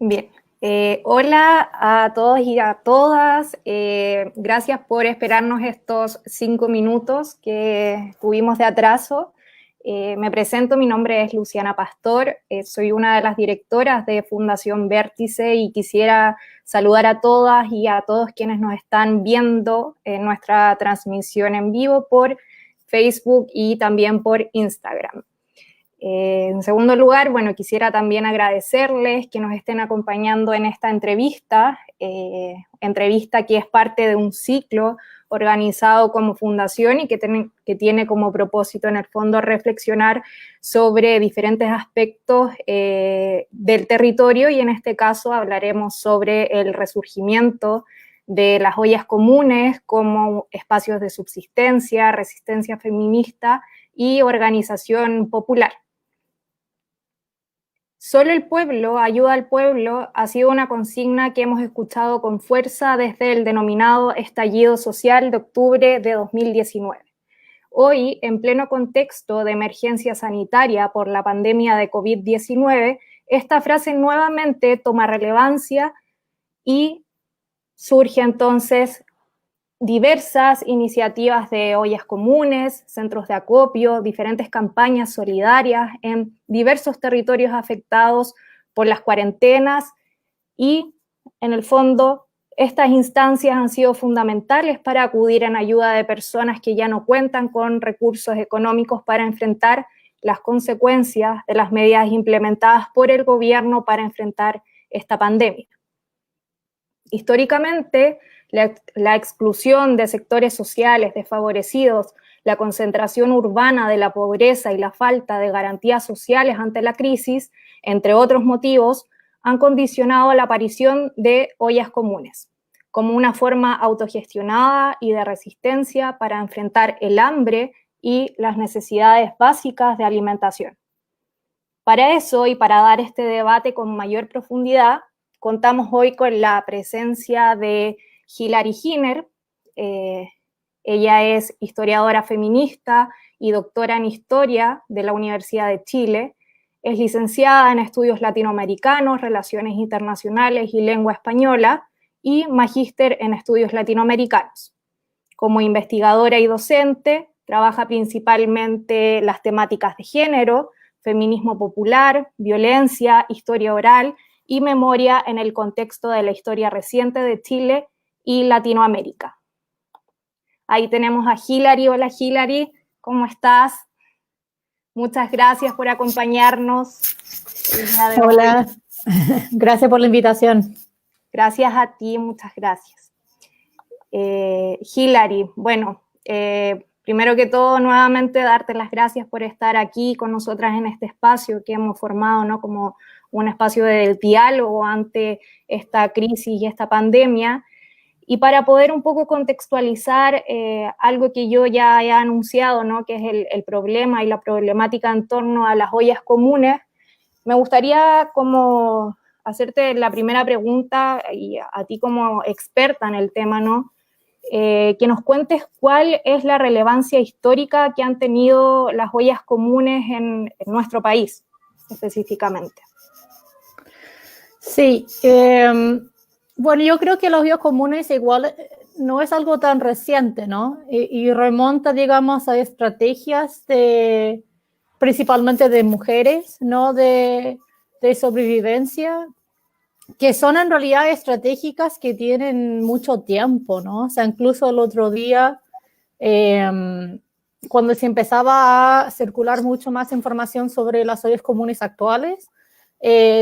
Bien. Hola a todos y a todas. Gracias por esperarnos estos 5 minutos que tuvimos de atraso. Me presento, mi nombre es Luciana Pastor, soy una de las directoras de Fundación Vértice y quisiera saludar a todas y a todos quienes nos están viendo en nuestra transmisión en vivo por Facebook y también por Instagram. En segundo lugar, bueno, quisiera también agradecerles que nos estén acompañando en esta entrevista que es parte de un ciclo organizado como fundación y que tiene como propósito en el fondo reflexionar sobre diferentes aspectos del territorio, y en este caso hablaremos sobre el resurgimiento de las ollas comunes como espacios de subsistencia, resistencia feminista y organización popular. Solo el pueblo ayuda al pueblo ha sido una consigna que hemos escuchado con fuerza desde el denominado estallido social de octubre de 2019. Hoy, en pleno contexto de emergencia sanitaria por la pandemia de COVID-19, esta frase nuevamente toma relevancia y surge entonces diversas iniciativas de ollas comunes, centros de acopio, diferentes campañas solidarias en diversos territorios afectados por las cuarentenas, y en el fondo estas instancias han sido fundamentales para acudir en ayuda de personas que ya no cuentan con recursos económicos para enfrentar las consecuencias de las medidas implementadas por el gobierno para enfrentar esta pandemia. Históricamente, la exclusión de sectores sociales desfavorecidos, la concentración urbana de la pobreza y la falta de garantías sociales ante la crisis, entre otros motivos, han condicionado la aparición de ollas comunes como una forma autogestionada y de resistencia para enfrentar el hambre y las necesidades básicas de alimentación. Para eso y para dar este debate con mayor profundidad, contamos hoy con la presencia de Hilary Giner. Ella es historiadora feminista y doctora en Historia de la Universidad de Chile. Es licenciada en Estudios Latinoamericanos, Relaciones Internacionales y Lengua Española y magíster en Estudios Latinoamericanos. Como investigadora y docente, trabaja principalmente las temáticas de género, feminismo popular, violencia, historia oral y memoria en el contexto de la historia reciente de Chile y Latinoamérica. Ahí tenemos a Hilary. Hola Hilary, ¿cómo estás? Muchas gracias por acompañarnos. Hola, gracias por la invitación. Gracias a ti, muchas gracias. Hilary, bueno, primero que todo, nuevamente darte las gracias por estar aquí con nosotras en este espacio que hemos formado, ¿no?, como un espacio de diálogo ante esta crisis y esta pandemia. Y para poder un poco contextualizar algo que yo ya he anunciado, ¿no?, que es el problema y la problemática en torno a las ollas comunes, me gustaría como hacerte la primera pregunta, y a ti como experta en el tema, ¿no?, que nos cuentes cuál es la relevancia histórica que han tenido las ollas comunes en nuestro país, específicamente. Sí, bueno, yo creo que los ollas comunes igual no es algo tan reciente, ¿no? Y remonta, digamos, a estrategias principalmente de mujeres, ¿no?, de sobrevivencia, que son en realidad estratégicas que tienen mucho tiempo, ¿no? O sea, incluso el otro día, cuando se empezaba a circular mucho más información sobre las ollas comunes actuales,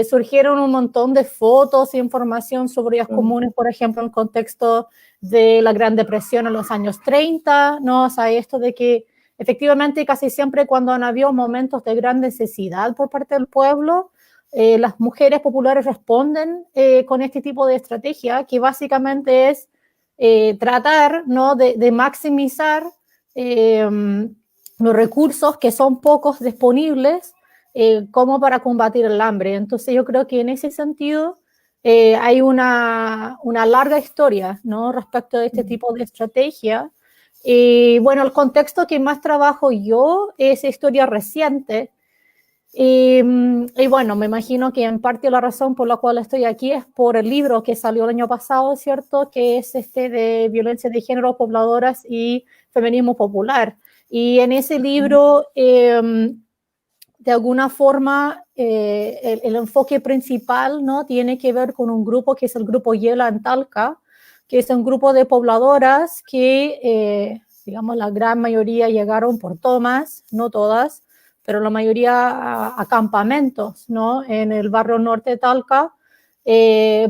surgieron un montón de fotos e información sobre ollas comunes, por ejemplo, en el contexto de la Gran Depresión en los años 30, ¿no? O sea, esto de que efectivamente casi siempre cuando han habido momentos de gran necesidad por parte del pueblo, las mujeres populares responden con este tipo de estrategia que básicamente es tratar, ¿no?, de maximizar los recursos que son pocos disponibles como para combatir el hambre. Entonces yo creo que en ese sentido hay una larga historia, ¿no?, respecto de este tipo de estrategia. Y bueno, el contexto que más trabajo yo es historia reciente. Y bueno, me imagino que en parte la razón por la cual estoy aquí es por el libro que salió el año pasado, ¿cierto? Que es de violencia de género, pobladoras y feminismo popular. Y en ese libro, de alguna forma, el enfoque principal, ¿no? Tiene que ver con un grupo que es el grupo Yela en Talca, que es un grupo de pobladoras que, digamos, la gran mayoría llegaron por tomas, no todas, pero la mayoría a campamentos, ¿no? En el barrio norte de Talca,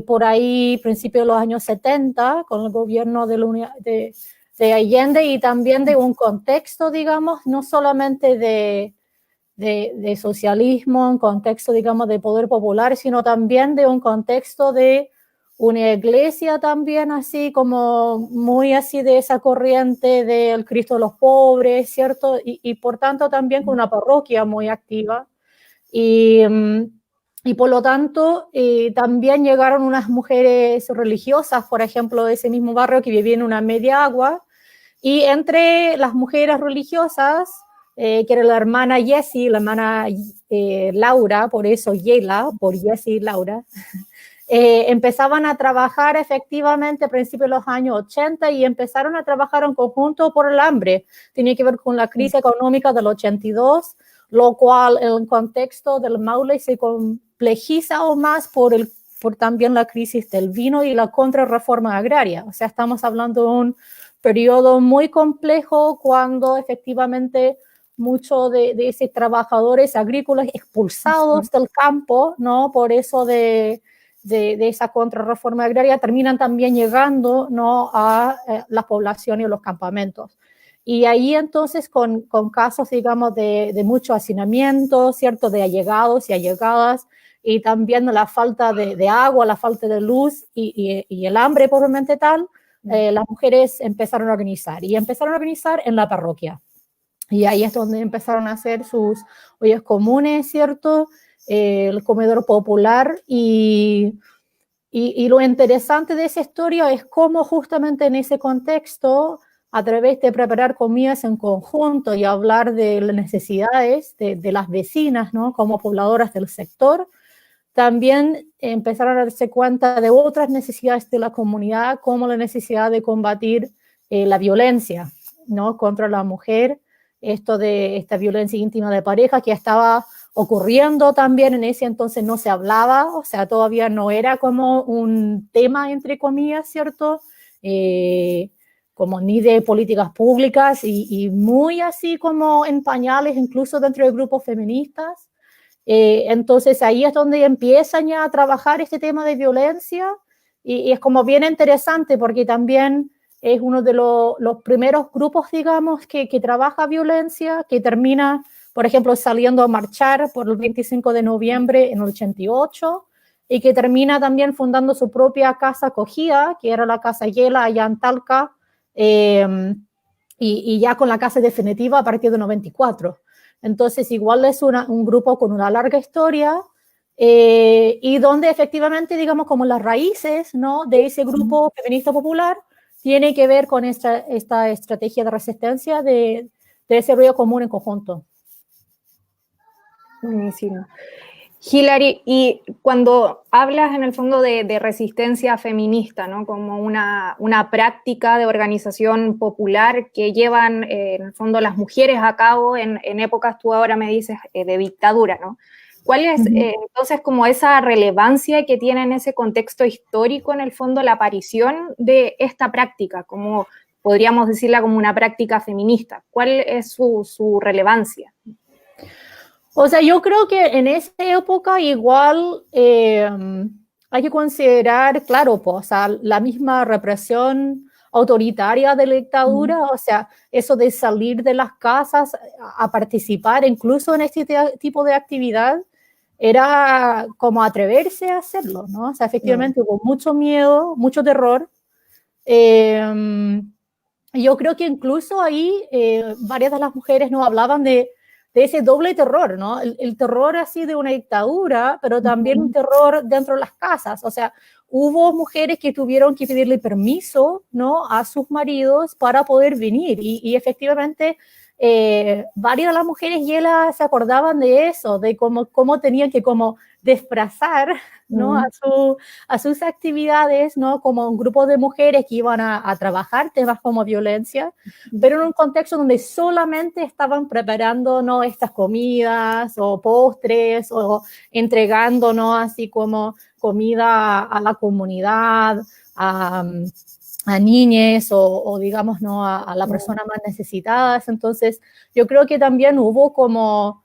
por ahí, principios de los años 70, con el gobierno de Allende, y también de un contexto, digamos, no solamente de socialismo, un contexto, digamos, de poder popular, sino también de un contexto de una iglesia también así como muy así de esa corriente del Cristo de los pobres, ¿cierto? Y por tanto también con una parroquia muy activa. Y, y por lo tanto también llegaron unas mujeres religiosas, por ejemplo, de ese mismo barrio que vivían en una media agua, y entre las mujeres religiosas, que era la hermana Jessie, la hermana Laura, por eso Yela, por Jessie y Laura, empezaban a trabajar efectivamente a principios de los años 80 y empezaron a trabajar en conjunto por el hambre. Tiene que ver con la crisis económica del 82, lo cual en el contexto del Maule se complejiza aún más por también la crisis del vino y la contrarreforma agraria. O sea, estamos hablando de un periodo muy complejo cuando efectivamente muchos de esos trabajadores agrícolas expulsados del campo, ¿no? Por eso de esa contrarreforma agraria terminan también llegando, ¿no? A la población y a los campamentos. Y ahí entonces con casos, digamos, de mucho hacinamiento, ¿cierto? De allegados y allegadas, y también la falta de agua, la falta de luz y el hambre probablemente tal, las mujeres empezaron a organizar y empezaron a organizar en la parroquia. Y ahí es donde empezaron a hacer sus ollas comunes, ¿cierto? El comedor popular y lo interesante de esa historia es cómo justamente en ese contexto, a través de preparar comidas en conjunto y hablar de las necesidades de las vecinas, ¿no? Como pobladoras del sector, también empezaron a darse cuenta de otras necesidades de la comunidad, como la necesidad de combatir la violencia, ¿no? Contra la mujer, esto de esta violencia íntima de pareja que estaba ocurriendo también en ese entonces, no se hablaba, o sea, todavía no era como un tema, entre comillas, ¿cierto? Como ni de políticas públicas y muy así como en pañales, incluso dentro de grupos feministas. Entonces ahí es donde empiezan ya a trabajar este tema de violencia y es como bien interesante porque también es uno de los primeros grupos, digamos, que trabaja violencia, que termina, por ejemplo, saliendo a marchar por el 25 de noviembre en el 88 y que termina también fundando su propia casa acogida, que era la Casa Yela allá en Talca, y ya con la casa definitiva a partir de 94. Entonces, igual es un grupo con una larga historia y donde efectivamente, digamos, como las raíces, ¿no? De ese grupo feminista popular tiene que ver con esta estrategia de resistencia de desarrollo común en conjunto. Buenísimo. Hilary, y cuando hablas en el fondo de resistencia feminista, ¿no? Como una práctica de organización popular que llevan en el fondo las mujeres a cabo en épocas, tú ahora me dices, de dictadura, ¿no? ¿Cuál es entonces como esa relevancia que tiene en ese contexto histórico en el fondo la aparición de esta práctica, como podríamos decirla como una práctica feminista? ¿Cuál es su relevancia? O sea, yo creo que en esa época igual hay que considerar, claro, pues, o sea, la misma represión autoritaria de la dictadura, o sea, eso de salir de las casas a participar incluso en este tipo de actividad, era como atreverse a hacerlo, ¿no? O sea, efectivamente hubo mucho miedo, mucho terror. Yo creo que incluso ahí varias de las mujeres no hablaban de ese doble terror, ¿no? El terror así de una dictadura, pero también un terror dentro de las casas. O sea, hubo mujeres que tuvieron que pedirle permiso, ¿no? A sus maridos para poder venir. Y efectivamente varias de las mujeres yelas se acordaban de eso, de cómo tenían que como desplazar, ¿no? a sus actividades, ¿no? Como un grupo de mujeres que iban a trabajar temas como violencia, pero en un contexto donde solamente estaban preparando, ¿no? Estas comidas o postres o entregando, ¿no? Así como comida a la comunidad, a niñas o digamos, ¿no? a la persona más necesitadas. Entonces, yo creo que también hubo como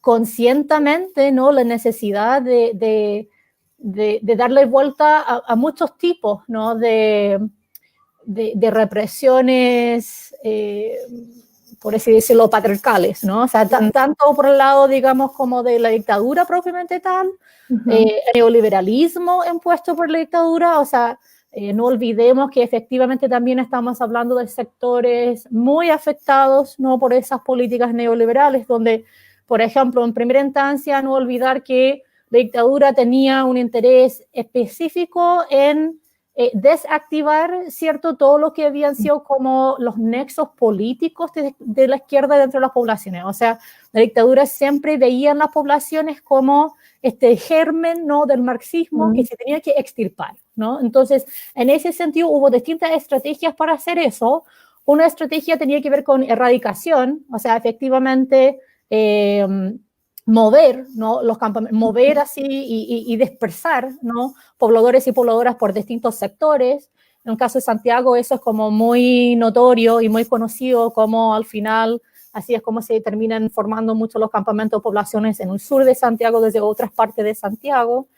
conscientemente, ¿no? La necesidad de darle vuelta a muchos tipos, ¿no? de represiones, por así decirlo, patriarcales, ¿no? O sea, tanto por el lado, digamos, como de la dictadura propiamente tal, neoliberalismo impuesto por la dictadura, o sea, no olvidemos que efectivamente también estamos hablando de sectores muy afectados, ¿no? Por esas políticas neoliberales, donde, por ejemplo, en primera instancia, no olvidar que la dictadura tenía un interés específico en desactivar, ¿cierto?, todo lo que habían sido como los nexos políticos de la izquierda dentro de las poblaciones. O sea, la dictadura siempre veía en las poblaciones como este germen, ¿no?, del marxismo que se tenía que extirpar, ¿no? Entonces, en ese sentido, hubo distintas estrategias para hacer eso. Una estrategia tenía que ver con erradicación, o sea, efectivamente mover, ¿no? Los campamentos, mover así y dispersar, ¿no? Pobladores y pobladoras por distintos sectores. En el caso de Santiago eso es como muy notorio y muy conocido, como al final así es como se terminan formando muchos los campamentos de poblaciones en el sur de Santiago desde otras partes de Santiago.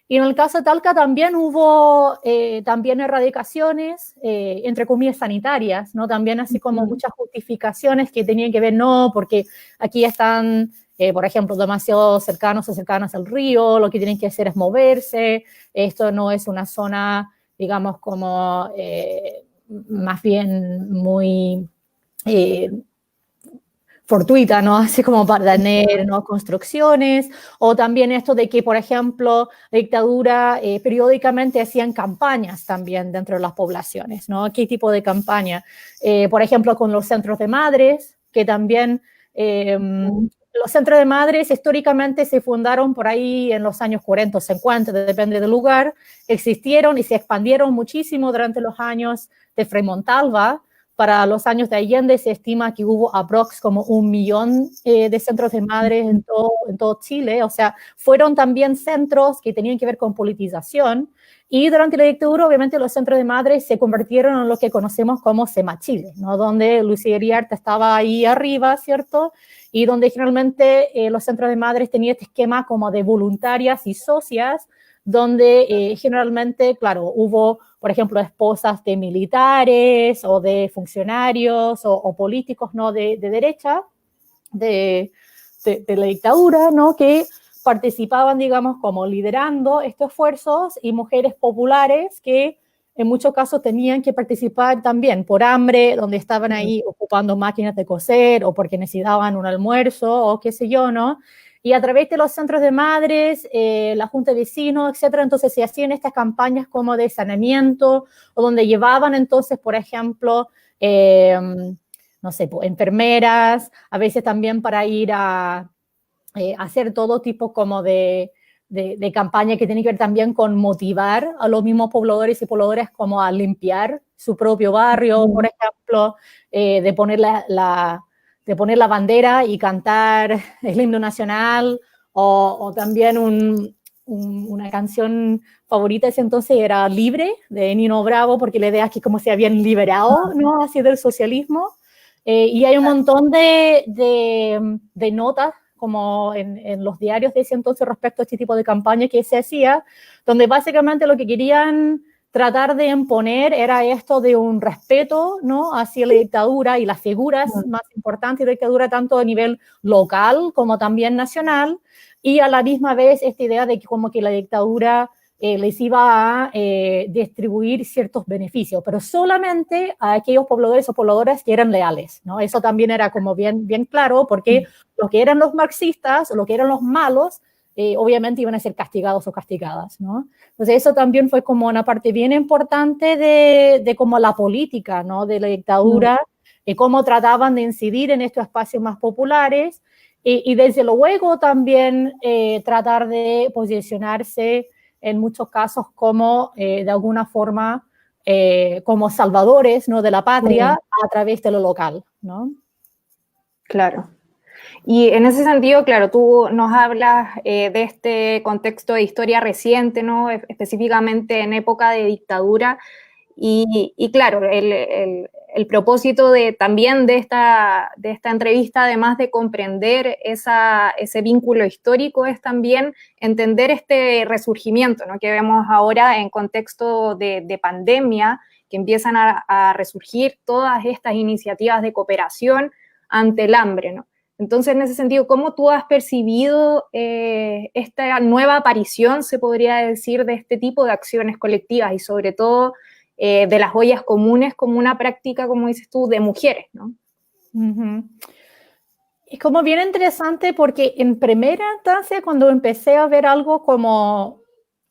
Y en el caso de Talca también hubo también erradicaciones, entre comillas, sanitarias, ¿no? También así como muchas justificaciones que tenían que ver, no, porque aquí están, por ejemplo, demasiado cercanos o cercanas al río, lo que tienen que hacer es moverse, esto no es una zona, digamos, como más bien muy fortuita, ¿no? Así como para tener, ¿no?, construcciones, o también esto de que, por ejemplo, la dictadura periódicamente hacían campañas también dentro de las poblaciones, ¿no? ¿Qué tipo de campaña? Por ejemplo, con los centros de madres, que también los centros de madres históricamente se fundaron por ahí en los años 40 o 50, depende del lugar, existieron y se expandieron muchísimo durante los años de Frei Montalva. Para los años de Allende se estima que hubo aprox como 1 millón de centros de madres en todo Chile, o sea, fueron también centros que tenían que ver con politización, y durante la dictadura obviamente los centros de madres se convirtieron en lo que conocemos como Semachile, ¿no? Donde Lucía Iriarte estaba ahí arriba, ¿cierto? Y donde generalmente los centros de madres tenían este esquema como de voluntarias y socias, donde generalmente, claro, hubo, por ejemplo, esposas de militares o de funcionarios o políticos, ¿no?, de derecha, de la dictadura, ¿no?, que participaban, digamos, como liderando estos esfuerzos, y mujeres populares que en muchos casos tenían que participar también por hambre, donde estaban ahí ocupando máquinas de coser o porque necesitaban un almuerzo o qué sé yo, ¿no? Y a través de los centros de madres, la junta de vecinos, etcétera, entonces se hacían estas campañas como de saneamiento, o donde llevaban entonces, por ejemplo, no sé, enfermeras, a veces también para ir a hacer todo tipo como de campaña que tiene que ver también con motivar a los mismos pobladores y pobladoras como a limpiar su propio barrio, por ejemplo, de poner de poner la bandera y cantar el himno nacional, o también una canción favorita ese entonces era Libre, de Nino Bravo, porque la idea es que como se habían liberado, ¿no?, así del socialismo. Y hay un montón de notas como en los diarios de ese entonces respecto a este tipo de campaña que se hacía, donde básicamente lo que querían tratar de imponer era esto de un respeto, ¿no?, hacia la dictadura y las figuras más importantes de la dictadura, tanto a nivel local como también nacional, y a la misma vez esta idea de que como que la dictadura les iba a distribuir ciertos beneficios, pero solamente a aquellos pobladores o pobladoras que eran leales, ¿no? Eso también era como bien claro, porque los que eran los marxistas, o los que eran los malos, obviamente iban a ser castigados o castigadas, ¿no? Entonces eso también fue como una parte bien importante de como la política, ¿no?, de la dictadura, cómo trataban de incidir en estos espacios más populares y desde luego también tratar de posicionarse en muchos casos como de alguna forma como salvadores, ¿no?, de la patria a través de lo local, ¿no? Claro. Y en ese sentido, claro, tú nos hablas de este contexto de historia reciente, ¿no? Específicamente en época de dictadura. Y claro, el propósito también de esta entrevista, además de comprender ese vínculo histórico, es también entender este resurgimiento, ¿no?, que vemos ahora en contexto de pandemia, que empiezan a resurgir todas estas iniciativas de cooperación ante el hambre, ¿no? Entonces, en ese sentido, ¿cómo tú has percibido esta nueva aparición, se podría decir, de este tipo de acciones colectivas y sobre todo de las ollas comunes como una práctica, como dices tú, de mujeres, ¿no? Uh-huh. Es como bien interesante porque en primera instancia, cuando empecé a ver algo como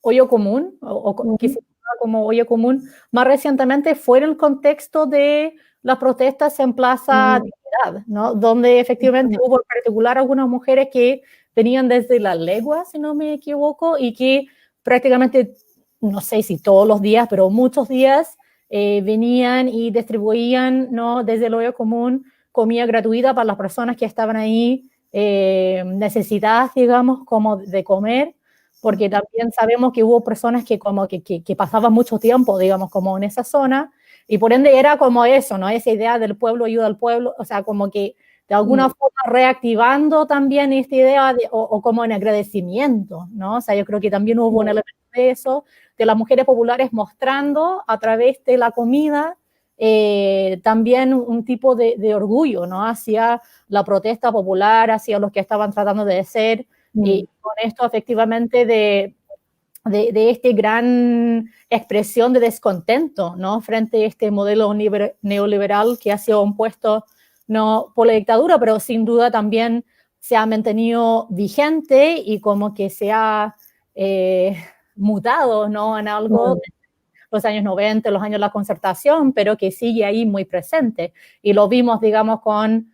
hoyo común, o que se llama como hoyo común, más recientemente fue en el contexto de las protestas en Plaza Dignidad, ¿no? Donde efectivamente hubo en particular algunas mujeres que venían desde La Legua, si no me equivoco, y que prácticamente, no sé si todos los días, pero muchos días venían y distribuían, ¿no?, desde el hoyo común comida gratuita para las personas que estaban ahí necesitadas, digamos, como de comer, porque también sabemos que hubo personas que como que pasaban mucho tiempo, digamos, como en esa zona, y por ende era como eso, ¿no? Esa idea del pueblo ayuda al pueblo, o sea, como que de alguna forma reactivando también esta idea o como en agradecimiento, ¿no? O sea, yo creo que también hubo un elemento de eso, de las mujeres populares mostrando a través de la comida también un tipo de orgullo, ¿no?, hacia la protesta popular, hacia los que estaban tratando de ser, y con esto efectivamente de este gran expresión de descontento, ¿no?, frente a este modelo neoliberal que ha sido impuesto, no por la dictadura, pero sin duda también se ha mantenido vigente y como que se ha mutado, ¿no?, en algo los años 90, los años de la concertación, pero que sigue ahí muy presente. Y lo vimos, digamos, con,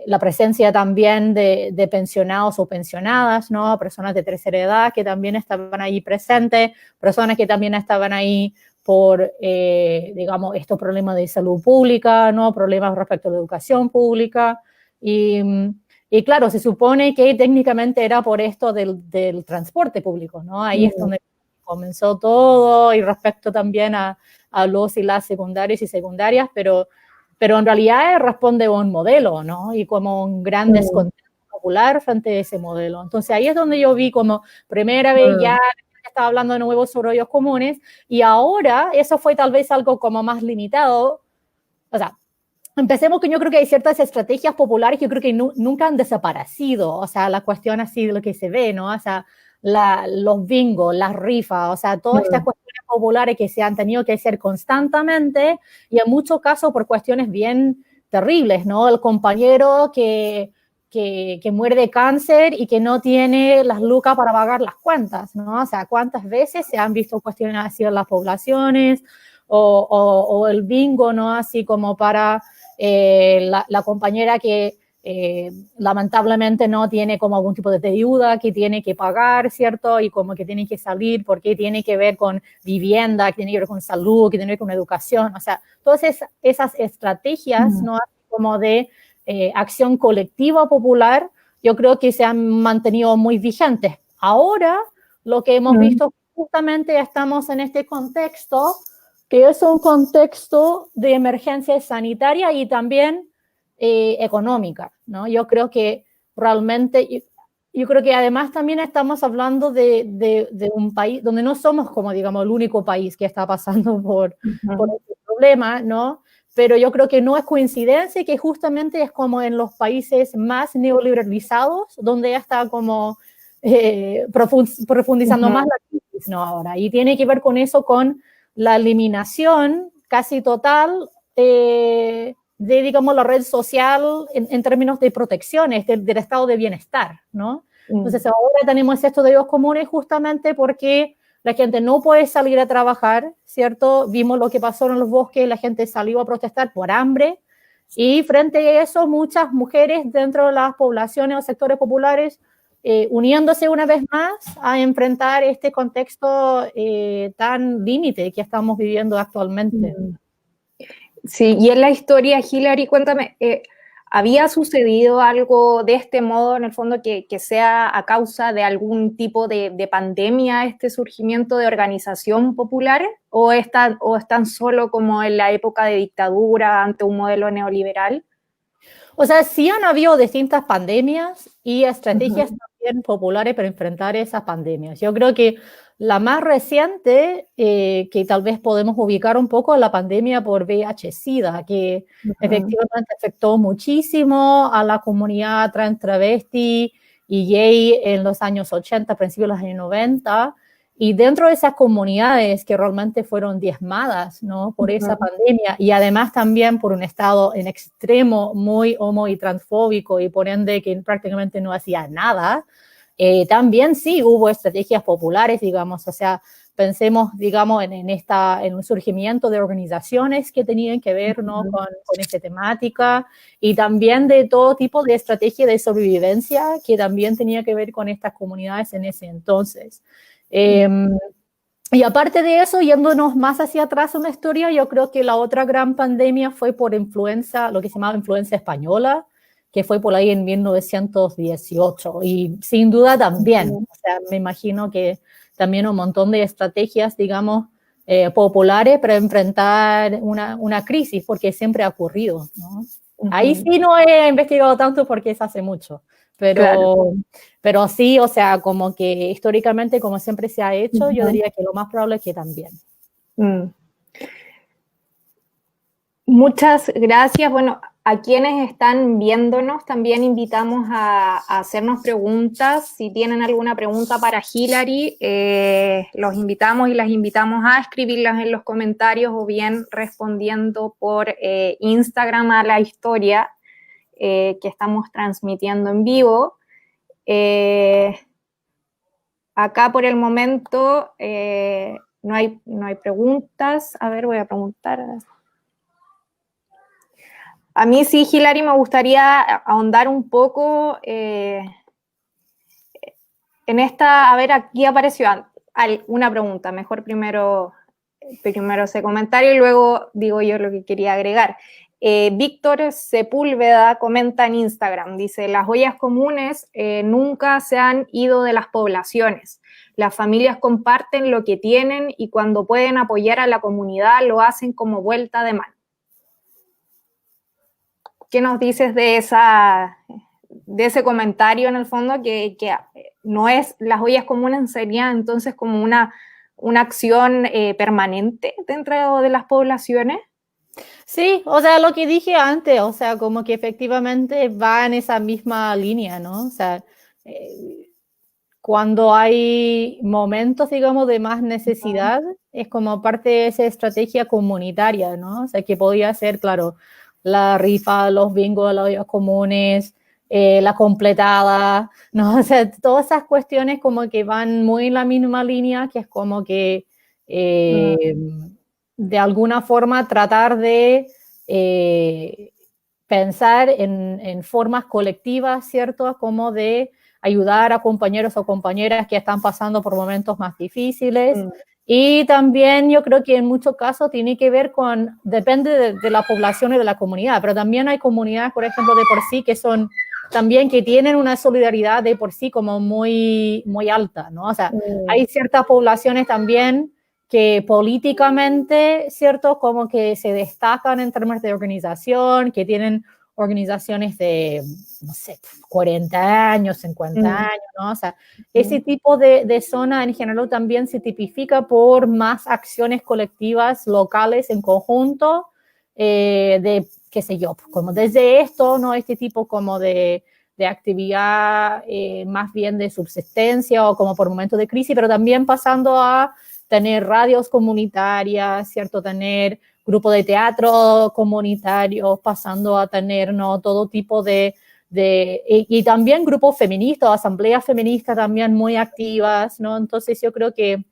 la presencia también de pensionados o pensionadas, ¿no?, personas de tercera edad que también estaban ahí presentes, personas que también estaban ahí por, digamos, estos problemas de salud pública, ¿no?, problemas respecto a la educación pública. Y claro, se supone que técnicamente era por esto del transporte público, ¿no? Ahí es donde comenzó todo, y respecto también a los y las secundarios y secundarias, pero en realidad responde a un modelo, ¿no? Y como un gran descontento popular frente a ese modelo. Entonces ahí es donde yo vi como primera vez ya estaba hablando de nuevo sobre ollas comunes, y ahora eso fue tal vez algo como más limitado. O sea, empecemos que yo creo que hay ciertas estrategias populares que yo creo que nunca han desaparecido, o sea, la cuestión así de lo que se ve, ¿no? O sea, los bingos, las rifas, o sea, todas estas cuestiones populares que se han tenido que hacer constantemente, y en muchos casos por cuestiones bien terribles, ¿no? El compañero que muere de cáncer y que no tiene las lucas para pagar las cuentas, ¿no? O sea, ¿cuántas veces se han visto cuestiones así en las poblaciones? O el bingo, ¿no? Así como para la compañera que lamentablemente no tiene como algún tipo de deuda que tiene que pagar, ¿cierto? Y como que tiene que salir porque tiene que ver con vivienda, que tiene que ver con salud, que tiene que ver con educación. O sea, todas esas estrategias, ¿no?, como de acción colectiva popular, yo creo que se han mantenido muy vigentes. Ahora, lo que hemos visto, justamente estamos en este contexto, que es un contexto de emergencia sanitaria y también económica, ¿no? Yo creo que realmente, yo creo que además también estamos hablando de un país donde no somos como, digamos, el único país que está pasando por este problema, ¿no? Pero yo creo que no es coincidencia que justamente es como en los países más neoliberalizados donde ya está como profundizando más la crisis, ¿no? Ahora, y tiene que ver con eso, con la eliminación casi total de, digamos, la red social en términos de protecciones del estado de bienestar, ¿no? Entonces ahora tenemos esto de ollas comunes justamente porque la gente no puede salir a trabajar, ¿cierto? Vimos lo que pasó en los bosques, la gente salió a protestar por hambre, y frente a eso muchas mujeres dentro de las poblaciones o sectores populares uniéndose una vez más a enfrentar este contexto tan límite que estamos viviendo actualmente. Sí, y en la historia, Hilary, cuéntame, ¿había sucedido algo de este modo, en el fondo, que sea a causa de algún tipo de pandemia este surgimiento de organización popular? ¿O están solo como en la época de dictadura ante un modelo neoliberal? O sea, sí han habido distintas pandemias y estrategias también populares para enfrentar esas pandemias. Yo creo que la más reciente, que tal vez podemos ubicar un poco, es la pandemia por VIH-Sida, que efectivamente afectó muchísimo a la comunidad trans, travesti y gay en los años 80, principios de los años 90. Y dentro de esas comunidades que realmente fueron diezmadas, ¿no?, por esa pandemia, y además también por un estado en extremo muy homo y transfóbico, y por ende que prácticamente no hacía nada, también sí hubo estrategias populares, digamos, o sea, pensemos, digamos, en un surgimiento de organizaciones que tenían que ver, ¿no?, con esta temática, y también de todo tipo de estrategia de sobrevivencia que también tenía que ver con estas comunidades en ese entonces. Y aparte de eso, yéndonos más hacia atrás en la historia, yo creo que la otra gran pandemia fue por influenza, lo que se llamaba influenza española, que fue por ahí en 1918. Y sin duda también, o sea, me imagino que también un montón de estrategias, digamos, populares para enfrentar una crisis, porque siempre ha ocurrido, ¿no? Ahí sí no he investigado tanto porque es hace mucho. Pero sí, o sea, como que históricamente, como siempre se ha hecho, yo diría que lo más probable es que también. Muchas gracias. Bueno, a quienes están viéndonos también invitamos a hacernos preguntas. Si tienen alguna pregunta para Hilary, los invitamos y las invitamos a escribirlas en los comentarios o bien respondiendo por Instagram a la historia que estamos transmitiendo en vivo. Acá por el momento no hay preguntas. A ver, voy a preguntar. A mí sí, Hilary, me gustaría ahondar un poco en esta. A ver, aquí apareció una pregunta. Mejor primero ese comentario y luego digo yo lo que quería agregar. Víctor Sepúlveda comenta en Instagram, dice, las ollas comunes nunca se han ido de las poblaciones. Las familias comparten lo que tienen y cuando pueden apoyar a la comunidad lo hacen como vuelta de mano. ¿Qué nos dices de ese comentario en el fondo que no es, las ollas comunes serían entonces como una acción permanente dentro de las poblaciones? Sí, o sea, lo que dije antes, o sea, como que efectivamente va en esa misma línea, ¿no? O sea, cuando hay momentos, digamos, de más necesidad, es como parte de esa estrategia comunitaria, ¿no? O sea, que podía ser, claro, la rifa, los bingos, las ollas comunes, la completada, ¿no? O sea, todas esas cuestiones como que van muy en la misma línea, que es como que de alguna forma tratar de pensar en formas colectivas, ¿cierto? Como de ayudar a compañeros o compañeras que están pasando por momentos más difíciles. Y también yo creo que en muchos casos tiene que ver con, depende de la población y de la comunidad, pero también hay comunidades, por ejemplo, de por sí que son también que tienen una solidaridad de por sí como muy, muy alta, ¿no? O sea, hay ciertas poblaciones también que políticamente, ¿cierto? Como que se destacan en términos de organización, que tienen organizaciones de, no sé, 40 años, 50 años, ¿no? O sea, ese tipo de zona en general también se tipifica por más acciones colectivas locales en conjunto, de, qué sé yo, como desde esto, ¿no? Este tipo como de actividad más bien de subsistencia o como por momentos de crisis, pero también pasando a tener radios comunitarias, ¿cierto? Tener grupo de teatro comunitarios, pasando a tener, ¿no?, todo tipo y también grupos feministas, asambleas feministas también muy activas, ¿no? Entonces yo creo que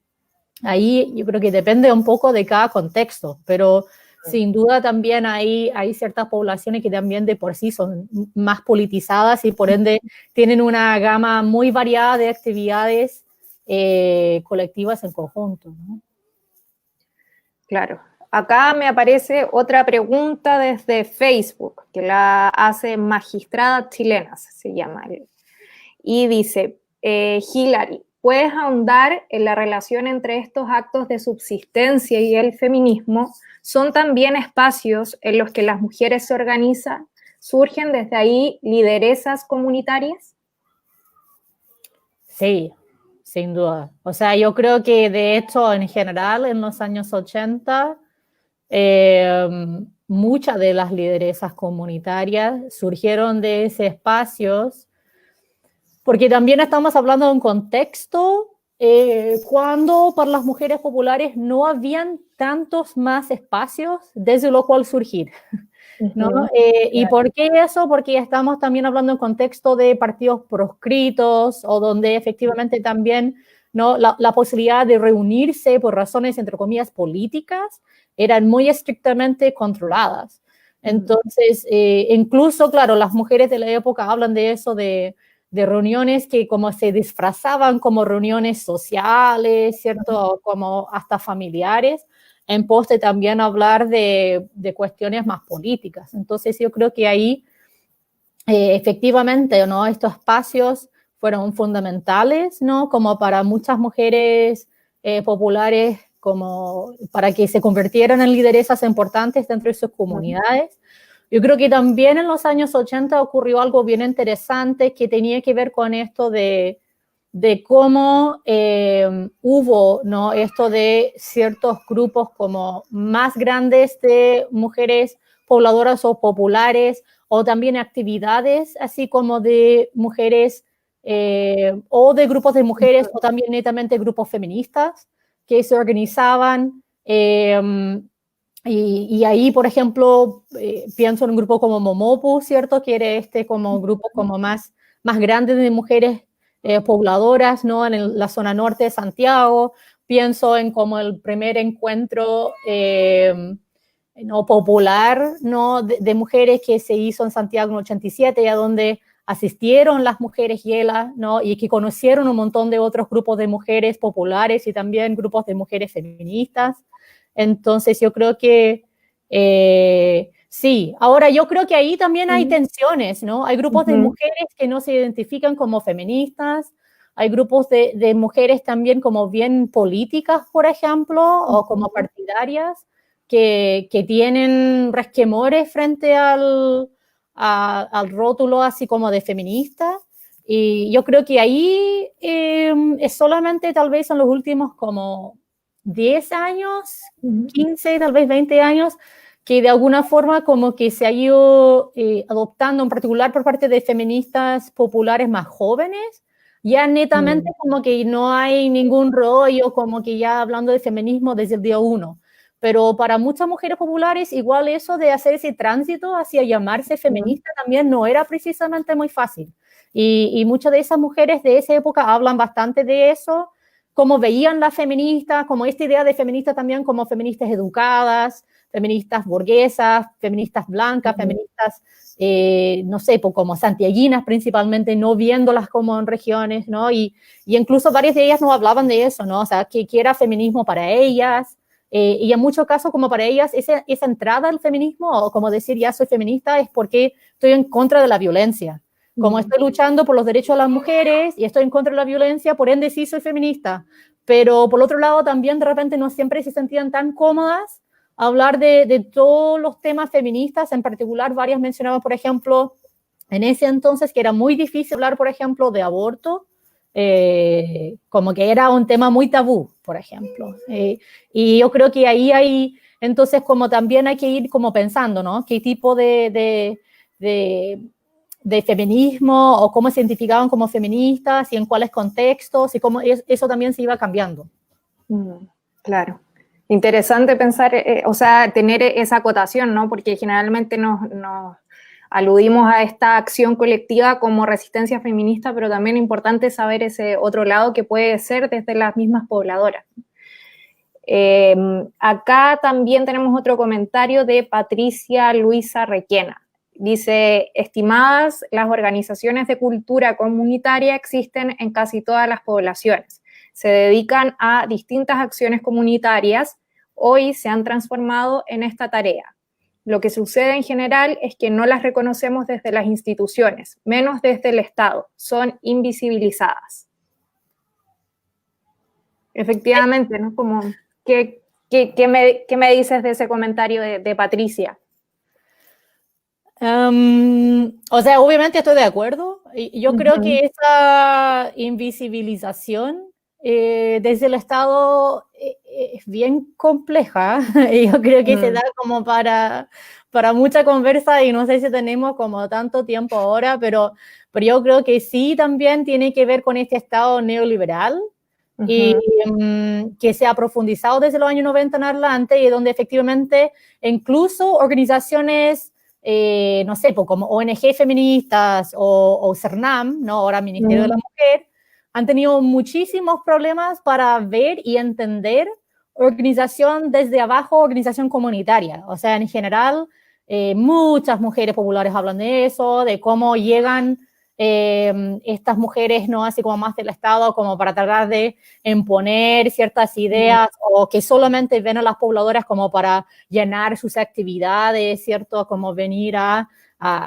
ahí yo creo que depende un poco de cada contexto, pero sin duda también hay ciertas poblaciones que también de por sí son más politizadas y por ende tienen una gama muy variada de actividades colectivas en conjunto, ¿no? Claro. Acá me aparece otra pregunta desde Facebook, que la hace Magistradas Chilenas, se llama. Y dice, Hilary, ¿puedes ahondar en la relación entre estos actos de subsistencia y el feminismo? ¿Son también espacios en los que las mujeres se organizan? ¿Surgen desde ahí lideresas comunitarias? Sí, sin duda. O sea, yo creo que de hecho en general en los años 80 muchas de las lideresas comunitarias surgieron de ese espacios, porque también estamos hablando de un contexto cuando para las mujeres populares no habían tantos más espacios desde lo cual surgir, ¿no? ¿Y por qué eso? Porque estamos también hablando en contexto de partidos proscritos o donde efectivamente también, ¿no? La posibilidad de reunirse por razones, entre comillas, políticas eran muy estrictamente controladas. Entonces, incluso, claro, las mujeres de la época hablan de eso, de reuniones que como se disfrazaban como reuniones sociales, ¿cierto? Como hasta familiares, en pos de también hablar de cuestiones más políticas. Entonces yo creo que ahí efectivamente, ¿no? Estos espacios fueron fundamentales, ¿no? Como para muchas mujeres populares, como para que se convirtieran en lideresas importantes dentro de sus comunidades. Yo creo que también en los años 80 ocurrió algo bien interesante que tenía que ver con esto de cómo hubo, ¿no? Esto de ciertos grupos como más grandes de mujeres pobladoras o populares, o también actividades así como de mujeres o de grupos de mujeres o también netamente grupos feministas que se organizaban. Y ahí, por ejemplo, pienso en un grupo como Momopu, ¿cierto? Que era este como grupo como más grande de mujeres pobladoras, ¿no? En la zona norte de Santiago. Pienso en como el primer encuentro no popular, ¿no? De mujeres que se hizo en Santiago en 87, a donde asistieron las mujeres Yela, ¿no? Y que conocieron un montón de otros grupos de mujeres populares y también grupos de mujeres feministas. Entonces yo creo que sí. Ahora yo creo que ahí también hay tensiones, ¿no? Hay grupos de mujeres que no se identifican como feministas, hay grupos de mujeres también como bien políticas, por ejemplo, o como partidarias, que tienen resquemores frente al rótulo así como de feminista. Y yo creo que ahí es solamente tal vez en los últimos como 10 años, 15, tal vez 20 años, que de alguna forma como que se ha ido adoptando, en particular por parte de feministas populares más jóvenes, ya netamente como que no hay ningún rollo, como que ya hablando de feminismo desde el día uno. Pero para muchas mujeres populares, igual eso de hacer ese tránsito hacia llamarse feminista también no era precisamente muy fácil. Y muchas de esas mujeres de esa época hablan bastante de eso, cómo veían las feministas, como esta idea de feministas también como feministas educadas, feministas burguesas, feministas blancas, feministas, no sé, pues como santiaguinas principalmente, no viéndolas como en regiones, ¿no? Y incluso varias de ellas no hablaban de eso, ¿no? O sea, que era feminismo para ellas, y en muchos casos como para ellas esa entrada al feminismo, o como decir ya soy feminista, es porque estoy en contra de la violencia. Como estoy luchando por los derechos de las mujeres y estoy en contra de la violencia, por ende sí soy feminista. Pero por otro lado también de repente no siempre se sentían tan cómodas a hablar de todos los temas feministas, en particular varias mencionaban, por ejemplo, en ese entonces que era muy difícil hablar, por ejemplo, de aborto, como que era un tema muy tabú, por ejemplo. Y yo creo que ahí hay, entonces como también hay que ir como pensando, ¿no? ¿Qué tipo de feminismo o cómo se identificaban como feministas y en cuáles contextos y cómo eso también se iba cambiando. Claro. Interesante pensar, o sea, tener esa acotación, ¿no? Porque generalmente nos aludimos a esta acción colectiva como resistencia feminista, pero también es importante saber ese otro lado que puede ser desde las mismas pobladoras. Acá también tenemos otro comentario de Patricia Luisa Requena. Dice, estimadas, las organizaciones de cultura comunitaria existen en casi todas las poblaciones. Se dedican a distintas acciones comunitarias. Hoy se han transformado en esta tarea. Lo que sucede en general es que no las reconocemos desde las instituciones, menos desde el Estado. Son invisibilizadas. Efectivamente, ¿no? Como, ¿qué me dices de ese comentario de Patricia? O sea, obviamente estoy de acuerdo. Yo creo que esa invisibilización desde el Estado es bien compleja. Yo creo que se da como para mucha conversa y no sé si tenemos como tanto tiempo ahora, pero yo creo que sí también tiene que ver con este Estado neoliberal y que se ha profundizado desde los años 90 en adelante y donde efectivamente incluso organizaciones no sé, pues como ONG feministas o CERNAM, ¿no? Ahora Ministerio de la Mujer, han tenido muchísimos problemas para ver y entender organización desde abajo, organización comunitaria. O sea, en general, muchas mujeres populares hablan de eso, de cómo llegan estas mujeres, ¿no? Así como más del Estado, como para tratar de imponer ciertas ideas o que solamente ven a las pobladoras como para llenar sus actividades, ¿cierto? Como venir a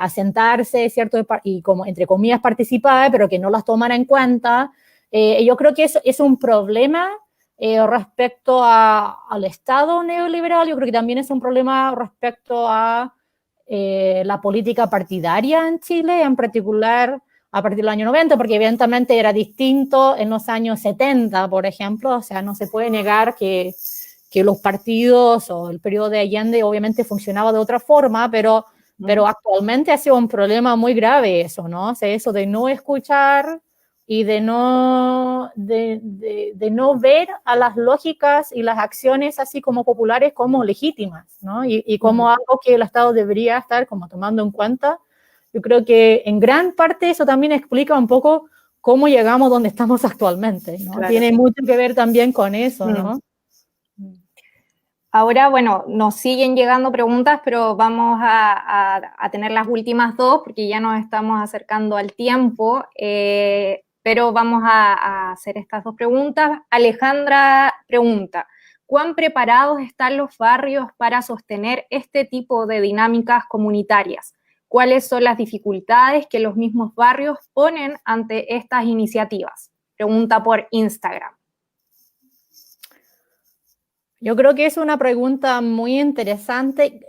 sentarse, ¿cierto? Y como, entre comillas, participar, pero que no las toman en cuenta. Yo creo que eso es un problema respecto al Estado neoliberal. Yo creo que también es un problema respecto a la política partidaria en Chile, en particular a partir del año 90, porque evidentemente era distinto en los años 70, por ejemplo. O sea, no se puede negar que los partidos o el periodo de Allende obviamente funcionaba de otra forma, pero actualmente ha sido un problema muy grave eso, ¿no? O sea, eso de no escuchar y de no ver a las lógicas y las acciones así como populares como legítimas, ¿no? Y como algo que el Estado debería estar como tomando en cuenta. Yo creo que en gran parte eso también explica un poco cómo llegamos donde estamos actualmente, ¿no? Claro. Tiene mucho que ver también con eso, ¿no? Ahora, bueno, nos siguen llegando preguntas, pero vamos a tener las últimas dos porque ya nos estamos acercando al tiempo, pero vamos a hacer estas dos preguntas. Alejandra pregunta, ¿cuán preparados están los barrios para sostener este tipo de dinámicas comunitarias? ¿Cuáles son las dificultades que los mismos barrios ponen ante estas iniciativas? Pregunta por Instagram. Yo creo que es una pregunta muy interesante,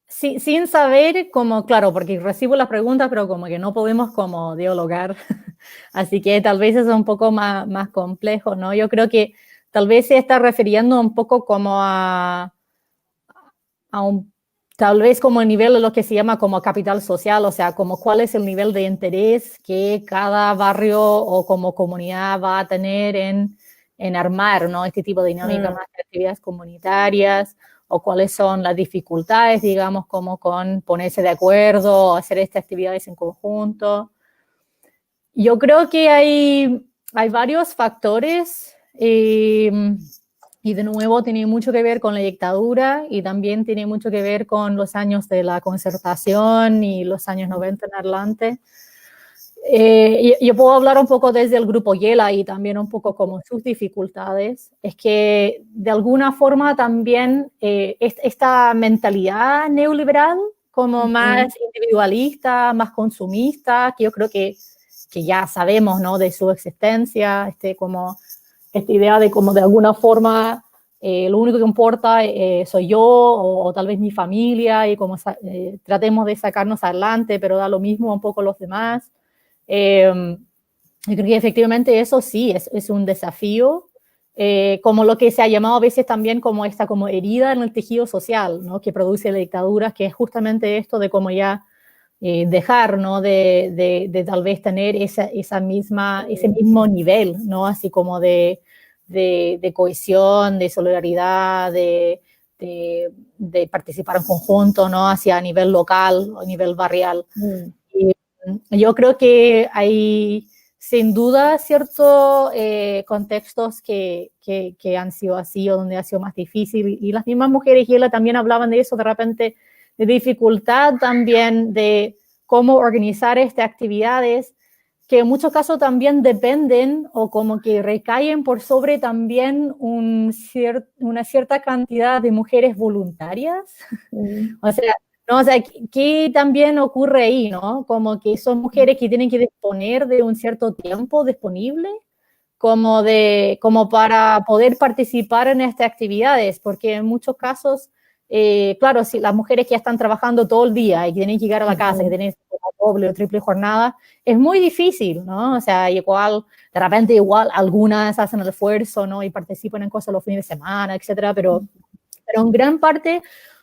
sin saber cómo, claro, porque recibo las preguntas, pero como que no podemos como dialogar, así que tal vez es un poco más complejo, ¿no? Yo creo que tal vez se está refiriendo un poco como tal vez como el nivel de lo que se llama como capital social, o sea, como cuál es el nivel de interés que cada barrio o como comunidad va a tener en armar, ¿no? Este tipo de dinámica más de actividades comunitarias, o cuáles son las dificultades, digamos, como con ponerse de acuerdo, hacer estas actividades en conjunto. Yo creo que hay varios factores y de nuevo tiene mucho que ver con la dictadura y también tiene mucho que ver con los años de la concertación y los años 90 en adelante. Yo puedo hablar un poco desde el grupo Yela y también un poco como sus dificultades. Es que de alguna forma también esta mentalidad neoliberal como más individualista, más consumista, que yo creo que ya sabemos, ¿no? De su existencia, como esta idea de como de alguna forma lo único que importa soy yo o tal vez mi familia y como tratemos de sacarnos adelante, pero da lo mismo un poco los demás. Yo creo que efectivamente eso sí es un desafío, como lo que se ha llamado a veces también como esta como herida en el tejido social, ¿no? Que produce la dictadura, que es justamente esto de como ya dejar, ¿no? de tal vez tener ese mismo nivel, ¿no? Así como de cohesión, de solidaridad, de participar en conjunto, ¿no? Hacia a nivel local o a nivel barrial. Yo creo que sin duda, ciertos contextos que han sido así o donde ha sido más difícil. Y las mismas mujeres, y ella también hablaban de eso, de repente, de dificultad también de cómo organizar estas actividades, que en muchos casos también dependen o como que recaen por sobre también una cierta cantidad de mujeres voluntarias. O sea, no, o sea, ¿qué también ocurre ahí, no? Como que son mujeres que tienen que disponer de un cierto tiempo disponible como para poder participar en estas actividades, porque en muchos casos, claro, si las mujeres que ya están trabajando todo el día y tienen que llegar a la casa y tienen doble o triple jornada, es muy difícil, ¿no? O sea, igual, de repente igual algunas hacen el esfuerzo, ¿no? Y participan en cosas los fines de semana, etcétera, pero en gran parte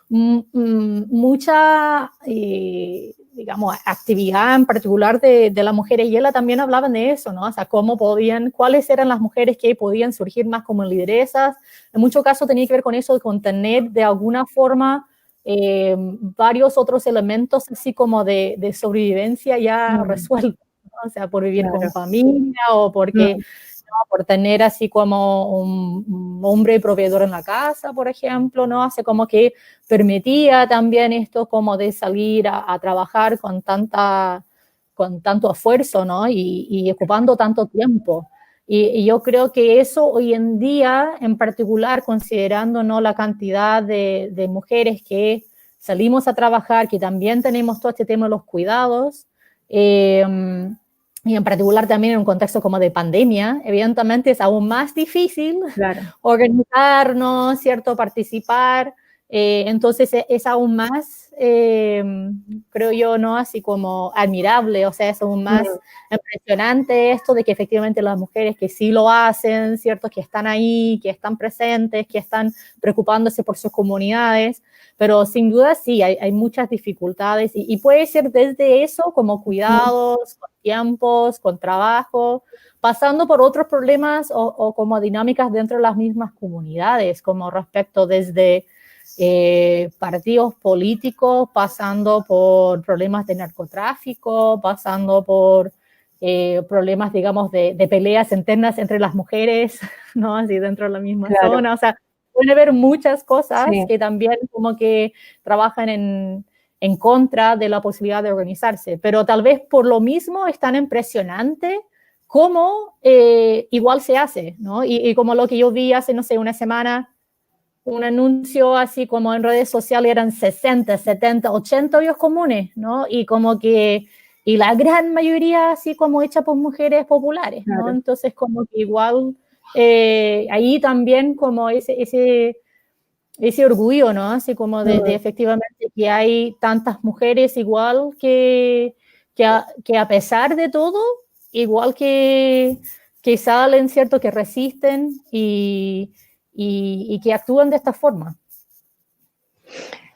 mucha, digamos, actividad en particular de las mujeres, y ella también hablaban de eso, ¿no? O sea, cuáles eran las mujeres que podían surgir más como lideresas. En muchos casos tenía que ver con eso, con tener de alguna forma varios otros elementos así como de sobrevivencia ya resueltos, ¿no? O sea, por vivir con familia o porque... por tener así como un hombre proveedor en la casa, por ejemplo, ¿no? Hace como que permitía también esto como de salir a trabajar con tanto esfuerzo, ¿no? Y ocupando tanto tiempo. Y yo creo que eso hoy en día, en particular, considerando, ¿no?, la cantidad de mujeres que salimos a trabajar, que también tenemos todo este tema de los cuidados, y en particular también en un contexto como de pandemia, evidentemente es aún más difícil organizarnos, ¿cierto?, participar. Entonces es aún más, creo yo, ¿no?, así como admirable, o sea, es aún más impresionante esto de que efectivamente las mujeres que sí lo hacen, ¿cierto?, que están ahí, que están presentes, que están preocupándose por sus comunidades, pero sin duda sí, hay muchas dificultades y puede ser desde eso como cuidados, con tiempos, con trabajo, pasando por otros problemas o como dinámicas dentro de las mismas comunidades, como respecto desde partidos políticos, pasando por problemas de narcotráfico, pasando por problemas, digamos, de peleas internas entre las mujeres, ¿no? Así dentro de la misma zona, o sea, puede haber muchas cosas que también como que trabajan en contra de la posibilidad de organizarse, pero tal vez por lo mismo es tan impresionante como igual se hace, ¿no? Y como lo que yo vi hace, no sé, una semana, un anuncio así como en redes sociales, eran 60, 70, 80 ollas comunes, ¿no? Y como que, y la gran mayoría así como hecha por mujeres populares, ¿no? Entonces como que igual ahí también como ese orgullo, ¿no? Así como de efectivamente que hay tantas mujeres igual que a pesar de todo, igual que salen, ¿cierto? Que resisten y que actúan de esta forma.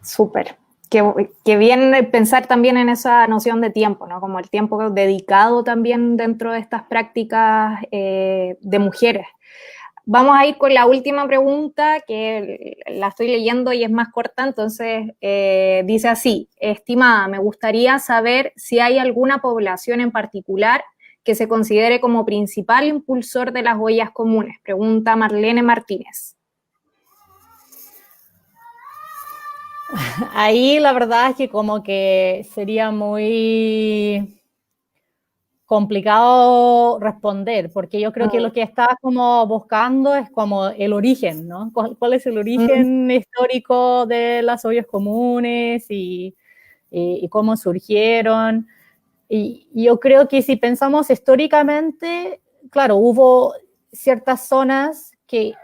Súper. Qué bien pensar también en esa noción de tiempo, ¿no? Como el tiempo dedicado también dentro de estas prácticas de mujeres. Vamos a ir con la última pregunta, que la estoy leyendo y es más corta, entonces dice así: estimada, me gustaría saber si hay alguna población en particular que se considere como principal impulsor de las ollas comunes. Pregunta Marlene Martínez. Ahí la verdad es que como que sería muy complicado responder, porque yo creo que lo que está como buscando es como el origen, ¿no? ¿Cuál es el origen histórico de las ollas comunes y cómo surgieron? Y yo creo que si pensamos históricamente, claro, hubo ciertas zonas que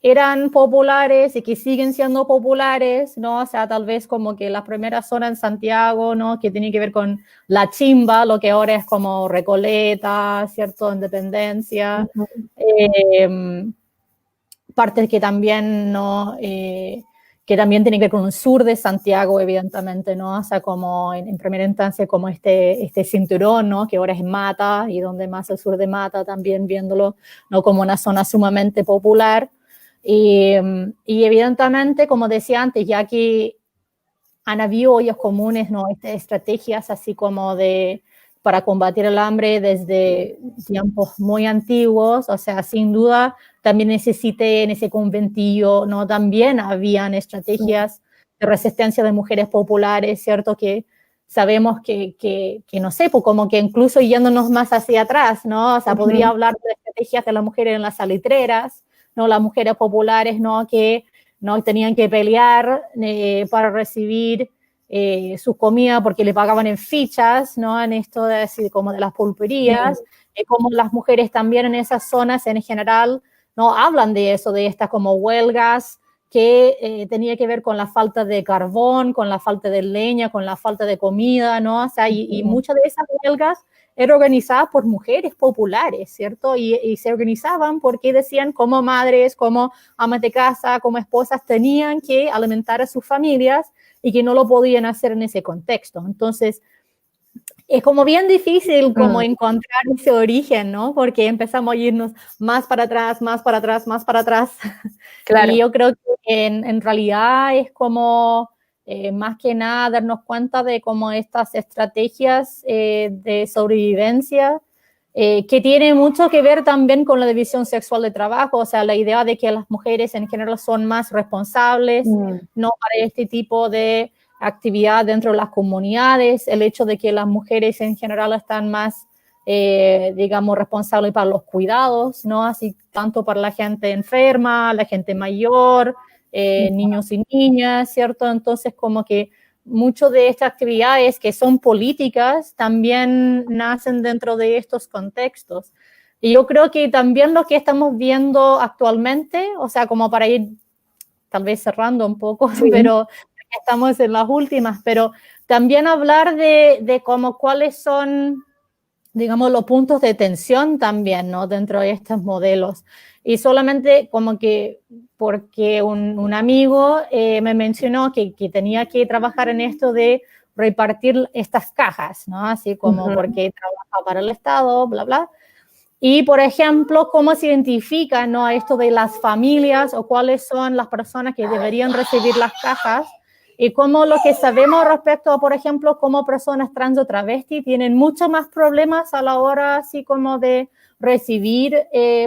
eran populares y que siguen siendo populares, ¿no? O sea, tal vez como que la primera zona en Santiago, ¿no? Que tiene que ver con la Chimba, lo que ahora es como Recoleta, ¿cierto? Independencia. Partes que también, ¿no? Que también tiene que ver con el sur de Santiago, evidentemente, ¿no? O sea, como en primera instancia, como este cinturón, ¿no? Que ahora es Mata, y donde más al sur de Mata, también viéndolo, ¿no? Como una zona sumamente popular. Y evidentemente, como decía antes, ya que han habido ollas comunes, ¿no? Estrategias así como de para combatir el hambre desde tiempos muy antiguos, o sea, sin duda también necesité en ese conventillo, ¿no? También habían estrategias de resistencia de mujeres populares, ¿cierto? Que sabemos que no sé, pues como que incluso yéndonos más hacia atrás, ¿no? O sea, podría hablar de estrategias de las mujeres en las salitreras, ¿no? Las mujeres populares, ¿no? Que no tenían que pelear para recibir su comida porque le pagaban en fichas, ¿no? En esto de decir, como de las pulperías, como las mujeres también en esas zonas en general, ¿no? Hablan de eso, de estas como huelgas que tenía que ver con la falta de carbón, con la falta de leña, con la falta de comida, ¿no? O sea, y muchas de esas huelgas eran organizadas por mujeres populares, ¿cierto? Y se organizaban porque decían como madres, como amas de casa, como esposas tenían que alimentar a sus familias y que no lo podían hacer en ese contexto. Entonces, es como bien difícil como encontrar ese origen, ¿no? Porque empezamos a irnos más para atrás, más para atrás, más para atrás. Claro. Y yo creo que en realidad es como más que nada darnos cuenta de como estas estrategias de sobrevivencia que tiene mucho que ver también con la división sexual de trabajo, o sea, la idea de que las mujeres en general son más responsables, no para este tipo de actividad dentro de las comunidades, el hecho de que las mujeres en general están más, digamos, responsables para los cuidados, ¿no? Así tanto para la gente enferma, la gente mayor, niños y niñas, ¿cierto? Entonces, como que muchas de estas actividades que son políticas también nacen dentro de estos contextos. Y yo creo que también lo que estamos viendo actualmente, o sea, como para ir tal vez cerrando un poco, pero estamos en las últimas, pero también hablar de cómo cuáles son, digamos, los puntos de tensión también, ¿no? Dentro de estos modelos. Y solamente como que porque un amigo me mencionó que tenía que trabajar en esto de repartir estas cajas, ¿no? Así como porque trabaja para el Estado, bla, bla. Y, por ejemplo, cómo se identifica, ¿no? Esto de las familias o cuáles son las personas que deberían recibir las cajas y cómo lo que sabemos respecto a, por ejemplo, cómo personas trans o travesti tienen mucho más problemas a la hora así como de recibir,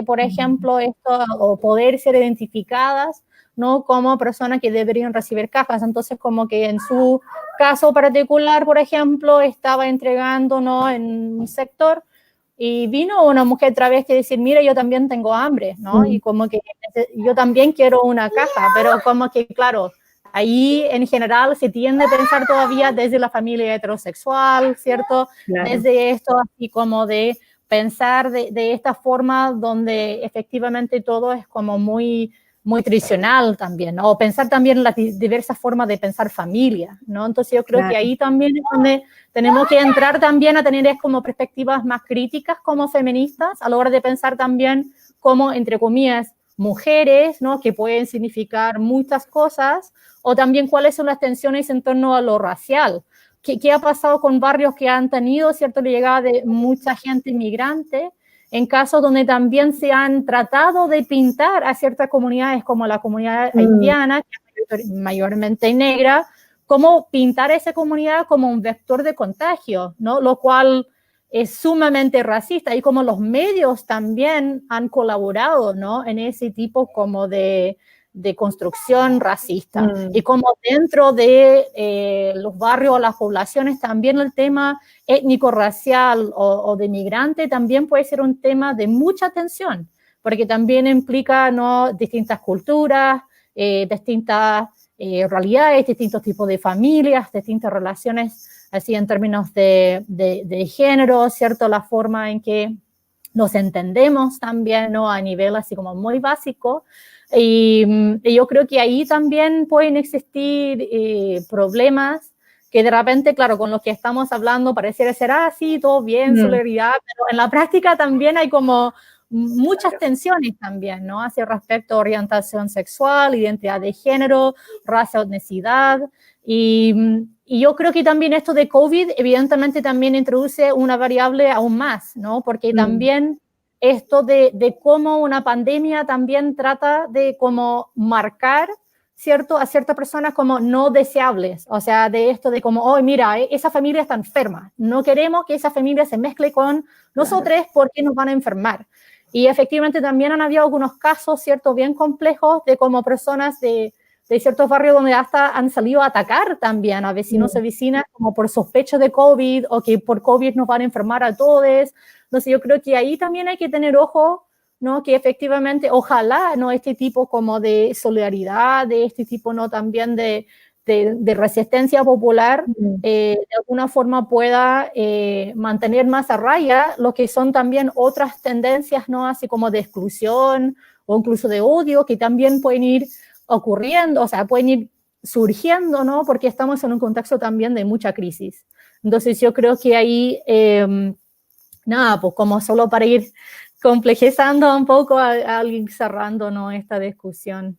por ejemplo, esto o poder ser identificadas, ¿no? Como personas que deberían recibir cajas. Entonces, como que en su caso particular, por ejemplo, estaba entregando, ¿no? En un sector y vino una mujer travesti a decir, mira, yo también tengo hambre, ¿no? Y como que yo también quiero una caja, pero como que, claro, ahí en general se tiende a pensar todavía desde la familia heterosexual, ¿cierto? Claro. Desde esto así como de pensar de esta forma donde efectivamente todo es como muy, muy tradicional también, ¿no? O pensar también en las diversas formas de pensar familia, ¿no? Entonces yo creo que ahí también es donde tenemos que entrar también a tener como perspectivas más críticas como feministas a la hora de pensar también como, entre comillas, mujeres, ¿no? Que pueden significar muchas cosas, o también cuáles son las tensiones en torno a lo racial. ¿Qué ha pasado con barrios que han tenido cierta llegada de mucha gente inmigrante, en casos donde también se han tratado de pintar a ciertas comunidades como la comunidad haitiana, que es mayormente negra, cómo pintar a esa comunidad como un vector de contagio, ¿no? Lo cual es sumamente racista y como los medios también han colaborado, ¿no? En ese tipo como de construcción racista. Y como dentro de los barrios, las poblaciones, también el tema étnico-racial o de migrante también puede ser un tema de mucha tensión, porque también implica, ¿no? Distintas culturas, distintas realidades, distintos tipos de familias, distintas relaciones, así en términos de género, ¿cierto? La forma en que nos entendemos también, ¿no? A nivel así como muy básico. Y yo creo que ahí también pueden existir problemas que de repente, claro, con los que estamos hablando pareciera ser, sí, todo bien, solidaridad, pero en la práctica también hay como muchas tensiones también, ¿no? Hacia respecto a orientación sexual, identidad de género, raza, etnicidad. Y yo creo que también esto de COVID evidentemente también introduce una variable aún más, ¿no? Porque también esto de cómo una pandemia también trata de como marcar ¿cierto?, a ciertas personas como no deseables, o sea, de esto de como, oh, mira, esa familia está enferma, no queremos que esa familia se mezcle con nosotros porque nos van a enfermar. Y efectivamente también han habido algunos casos, ¿cierto?, bien complejos de como personas de ciertos barrios donde hasta han salido a atacar también a vecinos y vecinas como por sospecha de COVID o que por COVID nos van a enfermar a todos. Entonces yo creo que ahí también hay que tener ojo, ¿no?, que efectivamente, ojalá, ¿no?, este tipo como de solidaridad, de este tipo, ¿no?, también de resistencia popular, de alguna forma pueda mantener más a raya lo que son también otras tendencias, ¿no?, así como de exclusión o incluso de odio, que también pueden ir ocurriendo, o sea, pueden ir surgiendo, ¿no?, porque estamos en un contexto también de mucha crisis. Entonces yo creo que ahí, nada, pues como solo para ir complejizando un poco a ir cerrando, ¿no?, esta discusión.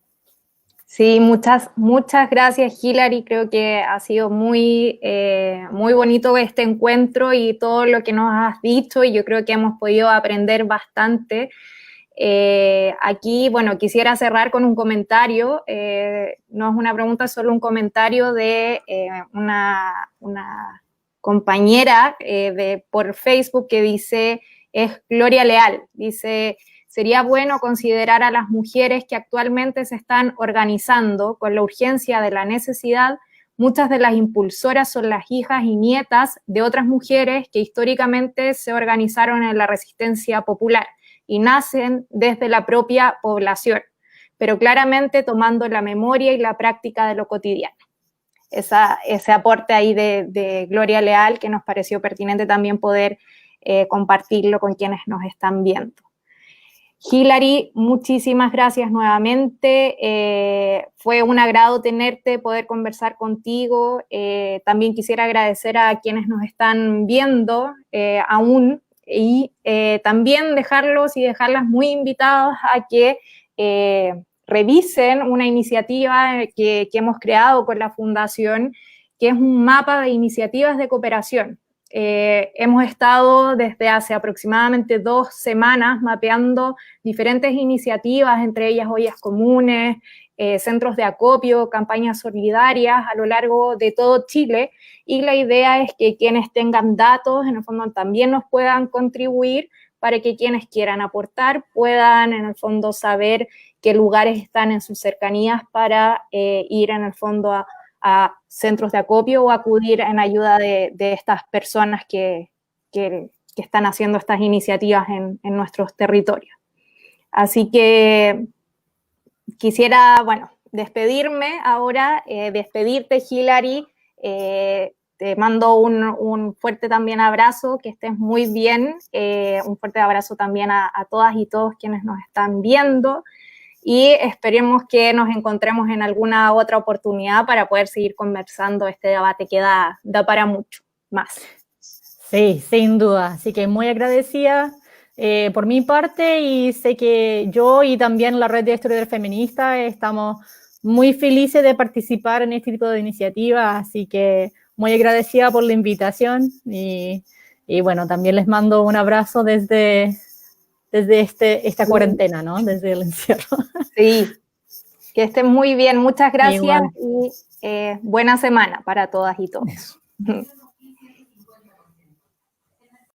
Sí, muchas gracias, Hilary. Creo que ha sido muy bonito este encuentro y todo lo que nos has dicho, y yo creo que hemos podido aprender bastante. Aquí, bueno, quisiera cerrar con un comentario, no es una pregunta, es solo un comentario de una compañera por Facebook que dice, es Gloria Leal, dice: sería bueno considerar a las mujeres que actualmente se están organizando con la urgencia de la necesidad. Muchas de las impulsoras son las hijas y nietas de otras mujeres que históricamente se organizaron en la resistencia popular y nacen desde la propia población, pero claramente tomando la memoria y la práctica de lo cotidiano. Ese aporte ahí de Gloria Leal, que nos pareció pertinente también poder compartirlo con quienes nos están viendo. Hilary, muchísimas gracias nuevamente. Fue un agrado tenerte, poder conversar contigo. También quisiera agradecer a quienes nos están viendo aún, y también dejarlos y dejarlas muy invitados a que revisen una iniciativa que hemos creado con la Fundación, que es un mapa de iniciativas de cooperación. Hemos estado desde hace aproximadamente 2 semanas mapeando diferentes iniciativas, entre ellas ollas comunes, centros de acopio, campañas solidarias a lo largo de todo Chile, y la idea es que quienes tengan datos, en el fondo, también nos puedan contribuir para que quienes quieran aportar puedan, en el fondo, saber qué lugares están en sus cercanías para ir, en el fondo, a centros de acopio o acudir en ayuda de estas personas que están haciendo estas iniciativas en nuestros territorios. Así que quisiera, bueno, despedirme ahora, despedirte, Hilary. Te mando un fuerte también abrazo, que estés muy bien. Un fuerte abrazo también a todas y todos quienes nos están viendo. Y esperemos que nos encontremos en alguna otra oportunidad para poder seguir conversando este debate que da para mucho más. Sí, sin duda. Así que muy agradecida por mi parte, y sé que yo y también la Red de Historiadores Feministas estamos muy felices de participar en este tipo de iniciativas, así que muy agradecida por la invitación y bueno, también les mando un abrazo desde esta cuarentena, ¿no? Desde el encierro. Sí, que estén muy bien. Muchas gracias. Igual. Y buena semana para todas y todos.